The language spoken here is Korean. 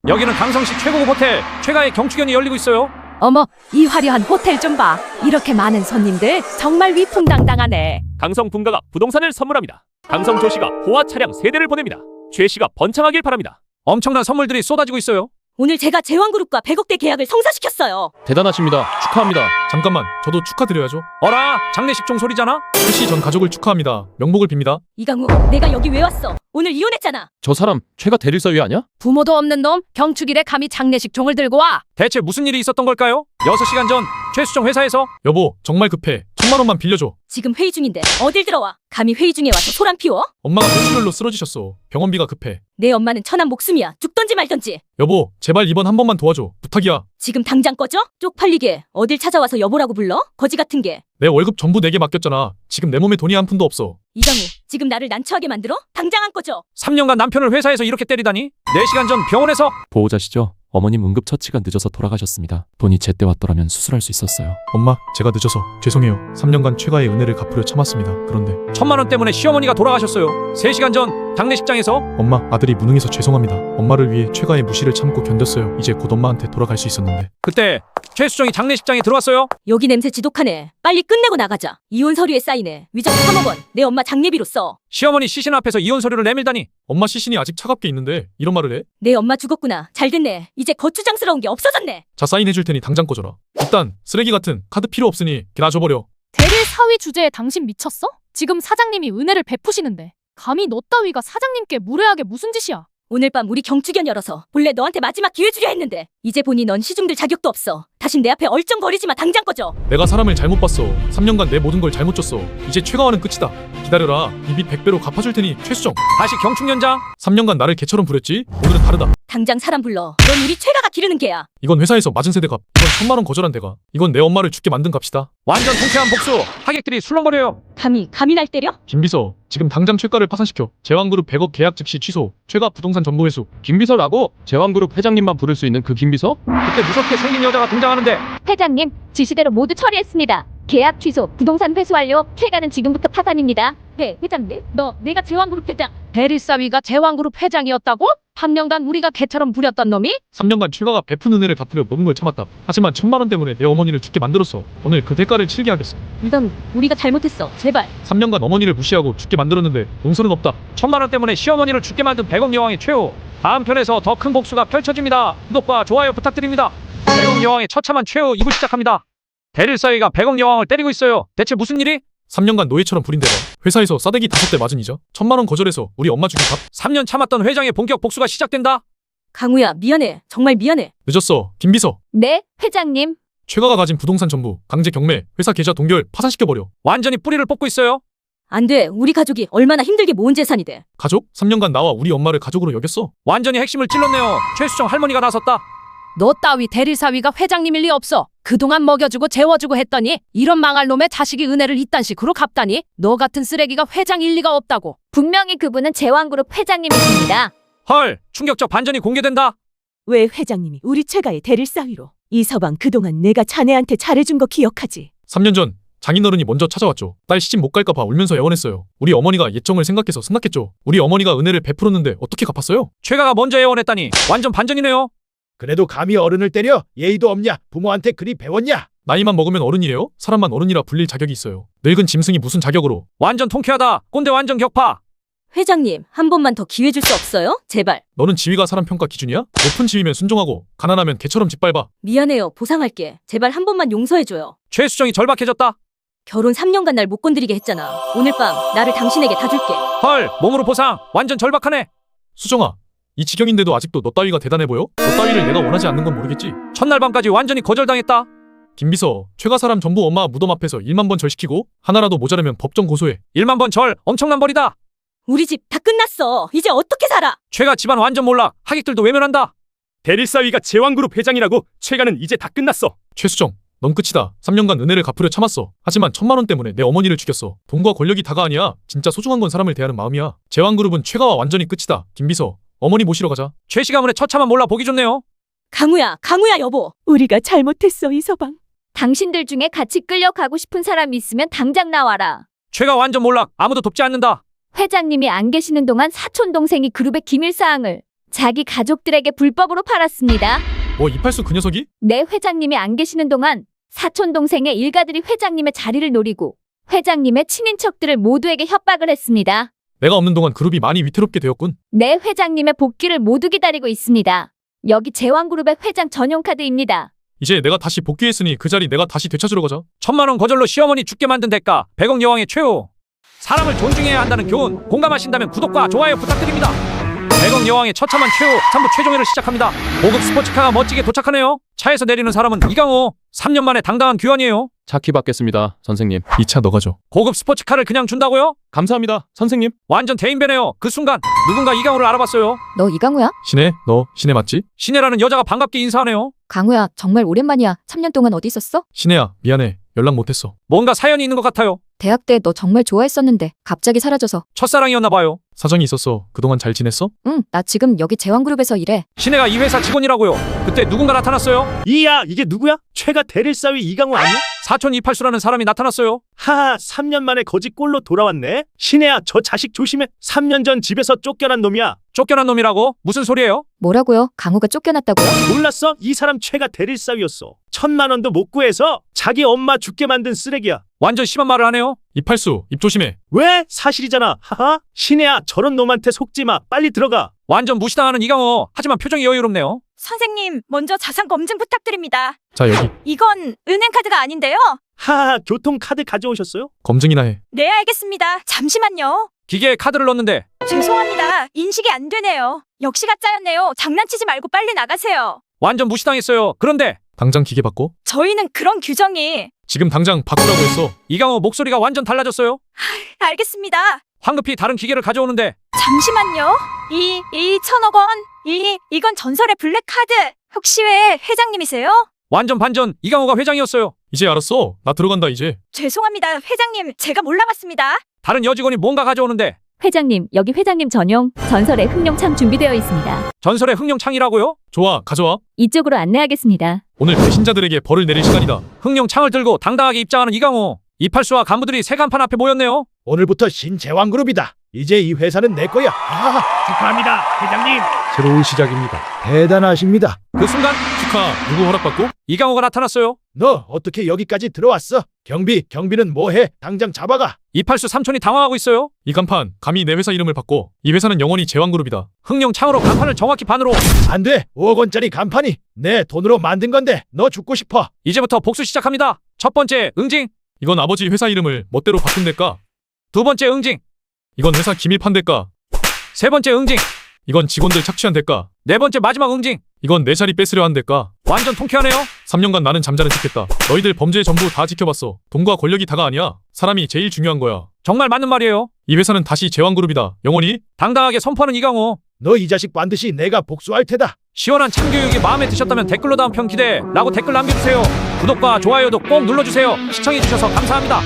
여기는 강성시 최고급 호텔 최가의 경축연이 열리고 있어요. 어머, 이 화려한 호텔 좀 봐. 이렇게 많은 손님들 정말 위풍당당하네. 강성 분가가 부동산을 선물합니다. 강성 조씨가 호화 차량 3대를 보냅니다. 최씨가 번창하길 바랍니다. 엄청난 선물들이 쏟아지고 있어요. 오늘 제가 제왕그룹과 100억대 계약을 성사시켰어요. 대단하십니다. 축하합니다. 잠깐만, 저도 축하드려야죠. 어라, 장례식 종 소리잖아. 최씨 전 가족을 축하합니다. 명복을 빕니다. 이강우, 내가 여기 왜 왔어? 오늘 이혼했잖아. 저 사람 최가 대릴사위 아니야? 부모도 없는 놈 경축일에 감히 장례식 종을 들고 와. 대체 무슨 일이 있었던 걸까요? 6시간 전 최수정 회사에서 여보, 정말 급해. 1,000만 원만 빌려줘. 지금 회의 중인데 어딜 들어와? 감히 회의 중에 와서 소란 피워? 엄마가 뇌출혈로 쓰러지셨어. 병원비가 급해. 내 엄마는 천한 목숨이야. 죽던지 말던지. 여보, 제발 이번 한 번만 도와줘. 부탁이야. 지금 당장 꺼져? 쪽팔리게 어딜 찾아와서 여보라고 불러? 거지 같은 게. 내 월급 전부 내게 맡겼잖아. 지금 내 몸에 돈이 한 푼도 없어. 이강우, 지금 나를 난처하게 만들어? 당장 안 꺼져. 3년간 남편을 회사에서 이렇게 때리다니. 4시간 전 병원에서 보호자시죠? 어머님 응급처치가 늦어서 돌아가셨습니다. 돈이 제때 왔더라면 수술할 수 있었어요. 엄마, 제가 늦어서 죄송해요. 3년간 최가의 은혜를 갚으려 참았습니다. 그런데 1,000만 원 때문에 시어머니가 돌아가셨어요. 3시간 전 장례식장에서 엄마, 아들이 무능해서 죄송합니다. 엄마를 위해 최가의 무시를 참고 견뎠어요. 이제 곧 엄마한테 돌아갈 수 있었는데. 그때 최수정이 장례식장에 들어왔어요. 여기 냄새 지독하네. 빨리 끝내고 나가자. 이혼 서류에 사인해. 위자료 3억 원. 내 엄마 장례비로 써. 시어머니 시신 앞에서 이혼 서류를 내밀다니. 엄마 시신이 아직 차갑게 있는데 이런 말을 해? 내 엄마 죽었구나. 잘 됐네. 이제 거추장스러운 게 없어졌네. 자, 사인해줄 테니 당장 꺼져라. 일단 쓰레기 같은 카드 필요 없으니 놔줘버려. 대릴 사위 주제에 당신 미쳤어? 지금 사장님이 은혜를 베푸시는데 감히 너 따위가 사장님께 무례하게 무슨 짓이야? 오늘 밤 우리 경축연 열어서 본래 너한테 마지막 기회 주려 했는데 이제 보니 넌 시중들 자격도 없어. 다신 내 앞에 얼쩡거리지 마. 당장 꺼져. 내가 사람을 잘못 봤어. 3년간 내 모든 걸 잘못 줬어. 이제 최가와는 끝이다. 기다려라. 이 빚 100배로 갚아줄 테니 최수정. 다시 경축연장. 3년간 나를 개처럼 부렸지? 오늘은 다르다. 당장 사람 불러. 넌 우리 최가가 기르는 개야. 이건 회사에서 맞은 세대 값. 이건 1,000만 원 거절한 대가. 이건 내 엄마를 죽게 만든 값이다. 완전 통쾌한 복수. 하객들이 술렁거려요. 감히 날 때려? 김비서, 지금 당장 최가를 파산시켜. 제왕그룹 100억 계약 즉시 취소. 최가 부동산 전부 회수. 김비서라고? 제왕그룹 회장님만 부를 수 있는 그 김비서? 그때 무섭게 생긴 여자가 등장하는데 회장님, 지시대로 모두 처리했습니다. 계약 취소, 부동산 회수 완료. 최가는 지금부터 파산입니다. 네, 회장님. 내가 제왕그룹 회장. 대릴사위가 제왕그룹 회장이었다고? 3년간 우리가 개처럼 부렸던 놈이? 3년간 최가가 베푼 은혜를 갚으려 모든 걸 참았다. 하지만 1,000만 원 때문에 내 어머니를 죽게 만들었어. 오늘 그 대가를 치르게 하겠어. 이건 우리가 잘못했어. 제발. 3년간 어머니를 무시하고 죽게 만들었는데 용서는 없다. 1,000만 원 때문에 시어머니를 죽게 만든 100억 여왕의 최후. 다음 편에서 더 큰 복수가 펼쳐집니다. 구독과 좋아요 부탁드립니다. 100억 여왕의 처참한 최후 2부 시작합니다. 대릴사위가 100억 여왕을 때리고 있어요. 대체 무슨 일이? 3년간 노예처럼 부린 대가. 회사에서 싸대기 5대 맞은 이자 1,000만 원 거절해서 우리 엄마 죽인 값. 3년 참았던 회장의 본격 복수가 시작된다. 강우야, 미안해. 정말 미안해. 늦었어. 김비서. 네, 회장님. 최가가 가진 부동산 전부 강제 경매, 회사 계좌 동결 파산시켜버려. 완전히 뿌리를 뽑고 있어요. 안 돼. 우리 가족이 얼마나 힘들게 모은 재산이 돼. 가족? 3년간 나와 우리 엄마를 가족으로 여겼어. 완전히 핵심을 찔렀네요. 최수정 할머니가 나섰다. 너 따위 대릴사위가 회장님일 리 없어. 그동안 먹여주고 재워주고 했더니 이런 망할 놈의 자식이 은혜를 이딴 식으로 갚다니. 너 같은 쓰레기가 회장일 리가 없다고. 분명히 그분은 제왕그룹 회장님이십니다. 헐, 충격적 반전이 공개된다. 왜 회장님이 우리 최가의 대릴사위로? 이서방 그동안 내가 자네한테 잘해준 거 기억하지? 3년 전 장인어른이 먼저 찾아왔죠. 딸 시집 못 갈까봐 울면서 애원했어요. 우리 어머니가 예정을 생각해서 승낙했죠. 우리 어머니가 은혜를 베풀었는데 어떻게 갚았어요? 최가가 먼저 애원했다니 완전 반전이네요. 그래도 감히 어른을 때려? 예의도 없냐? 부모한테 그리 배웠냐? 나이만 먹으면 어른이래요? 사람만 어른이라 불릴 자격이 있어요. 늙은 짐승이 무슨 자격으로. 완전 통쾌하다. 꼰대 완전 격파. 회장님, 한 번만 더 기회 줄 수 없어요? 제발. 너는 지위가 사람 평가 기준이야? 높은 지위면 순종하고 가난하면 개처럼 짓밟아. 미안해요. 보상할게. 제발 한 번만 용서해줘요. 최수정이 절박해졌다. 결혼 3년간 날 못 건드리게 했잖아. 오늘 밤 나를 당신에게 다 줄게. 헐, 몸으로 보상. 완전 절박하네. 수정아, 이 지경인데도 아직도 너 따위가 대단해 보여? 너 따위를 내가 원하지 않는 건 모르겠지? 첫날 밤까지 완전히 거절당했다. 김비서, 최가 사람 전부 엄마 무덤 앞에서 1만 번 절시키고 하나라도 모자라면 법정 고소해. 1만 번 절. 엄청난 벌이다. 우리 집 다 끝났어. 이제 어떻게 살아? 최가 집안 완전 몰락. 하객들도 외면한다. 대릴사위가 제왕그룹 회장이라고. 최가는 이제 다 끝났어. 최수정, 넌 끝이다. 3년간 은혜를 갚으려 참았어. 하지만 1,000만 원 때문에 내 어머니를 죽였어. 돈과 권력이 다가 아니야. 진짜 소중한 건 사람을 대하는 마음이야. 제왕그룹은 최가와 완전히 끝이다. 김비서, 어머니 모시러 가자. 최씨 가문의 처참한 몰락 보기 좋네요. 강우야 여보. 우리가 잘못했어 이서방. 당신들 중에 같이 끌려가고 싶은 사람이 있으면 당장 나와라. 최가 완전 몰락. 아무도 돕지 않는다. 회장님이 안 계시는 동안 사촌 동생이 그룹의 기밀사항을 자기 가족들에게 불법으로 팔았습니다. 뭐 이팔수 그 녀석이? 내 회장님이 안 계시는 동안 사촌 동생의 일가들이 회장님의 자리를 노리고 회장님의 친인척들을 모두에게 협박을 했습니다. 내가 없는 동안 그룹이 많이 위태롭게 되었군. 내 회장님의 복귀를 모두 기다리고 있습니다. 여기 제왕그룹의 회장 전용 카드입니다. 이제 내가 다시 복귀했으니 그 자리 내가 다시 되찾으러 가자. 1000만 원 거절로 시어머니 죽게 만든 대가 100억 여왕의 최후. 사람을 존중해야 한다는 교훈 공감하신다면 구독과 좋아요 부탁드립니다. 100억 여왕의 처참한 최후 3부 최종회를 시작합니다. 고급 스포츠카가 멋지게 도착하네요. 차에서 내리는 사람은 이강호. 3년 만에 당당한 귀환이에요. 차키 받겠습니다, 선생님. 이 차 너가 줘. 고급 스포츠카를 그냥 준다고요? 감사합니다, 선생님. 완전 대인배네요. 그 순간 누군가 이강호를 알아봤어요. 너 이강우야? 신혜, 너 신혜 맞지? 신혜라는 여자가 반갑게 인사하네요. 강우야, 정말 오랜만이야. 3년 동안 어디 있었어? 신혜야, 미안해. 연락 못했어. 뭔가 사연이 있는 것 같아요. 대학 때 너 정말 좋아했었는데 갑자기 사라져서. 첫사랑이었나 봐요. 사정이 있었어. 그동안 잘 지냈어? 응, 나 지금 여기 제왕그룹에서 일해. 신혜가 이 회사 직원이라고요. 그때 누군가 나타났어요. 이야, 이게 누구야? 최가 대릴사위 이강호 아니야? 사촌 이팔수라는 사람이 나타났어요. 하하, 3년 만에 거짓골로 돌아왔네. 신혜야, 저 자식 조심해. 3년 전 집에서 쫓겨난 놈이야. 쫓겨난 놈이라고? 무슨 소리예요? 뭐라고요? 강우가 쫓겨났다고요? 몰랐어? 이 사람 최가 대릴사위였어. 1000만 원도 못 구해서 자기 엄마 죽게 만든 쓰레기야. 완전 심한 말을 하네요. 이팔수, 입 조심해. 왜? 사실이잖아. 하하. 신혜야, 저런 놈한테 속지 마. 빨리 들어가. 완전 무시당하는 이강호. 하지만 표정이 여유롭네요. 선생님, 먼저 자산 검증 부탁드립니다. 자, 여기. 이건 은행카드가 아닌데요? 하하, 교통카드 가져오셨어요? 검증이나 해. 네, 알겠습니다. 잠시만요. 기계에 카드를 넣는데 죄송합니다. 인식이 안 되네요. 역시 가짜였네요. 장난치지 말고 빨리 나가세요. 완전 무시당했어요. 그런데 당장 기계 바꿔. 저희는 그런 규정이... 지금 당장 바꾸라고 했어. 이강호 목소리가 완전 달라졌어요. 알겠습니다. 황급히 다른 기계를 가져오는데 잠시만요. 2천억 원. 이건 전설의 블랙카드. 혹시 왜 회장님이세요? 완전 반전. 이강호가 회장이었어요. 이제 알았어. 나 들어간다 이제. 죄송합니다. 회장님, 제가 몰라봤습니다. 다른 여직원이 뭔가 가져오는데 회장님, 여기 회장님 전용 전설의 흑룡창 준비되어 있습니다. 전설의 흑룡창이라고요? 좋아, 가져와. 이쪽으로 안내하겠습니다. 오늘 배신자들에게 벌을 내릴 시간이다. 흑룡창을 들고 당당하게 입장하는 이강호. 이팔수와 간부들이 새 간판 앞에 모였네요. 오늘부터 신제왕그룹이다. 이제 이 회사는 내 거야. 축하합니다, 회장님. 새로운 시작입니다. 대단하십니다. 그 순간 축하. 누구 허락받고? 이강호가 나타났어요. 너 어떻게 여기까지 들어왔어? 경비는 뭐해? 당장 잡아가. 이팔수 삼촌이 당황하고 있어요. 이 간판 감히 내 회사 이름을 바꿔. 이 회사는 영원히 제왕그룹이다. 흑룡창으로 간판을 정확히 반으로. 안 돼. 5억 원짜리 간판이 내 돈으로 만든 건데 너 죽고 싶어. 이제부터 복수 시작합니다. 첫 번째 응징. 이건 아버지 회사 이름을 멋대로 바꾼 대가. 두 번째 응징. 이건 회사 기밀판 대가. 세 번째 응징. 이건 직원들 착취한 대가. 네 번째 마지막 응징. 이건 내 자리 뺏으려 한 대가. 완전 통쾌하네요. 3년간 나는 잠자는 척했다. 너희들 범죄 전부 다 지켜봤어. 돈과 권력이 다가 아니야. 사람이 제일 중요한 거야. 정말 맞는 말이에요. 이 회사는 다시 제왕그룹이다. 영원히. 당당하게 선포하는 이강호. 너 이 자식 반드시 내가 복수할 테다. 시원한 참교육이 마음에 드셨다면 댓글로 다음 편 기대라고 댓글 남겨주세요. 구독과 좋아요도 꼭 눌러주세요. 시청해주셔서 감사합니다.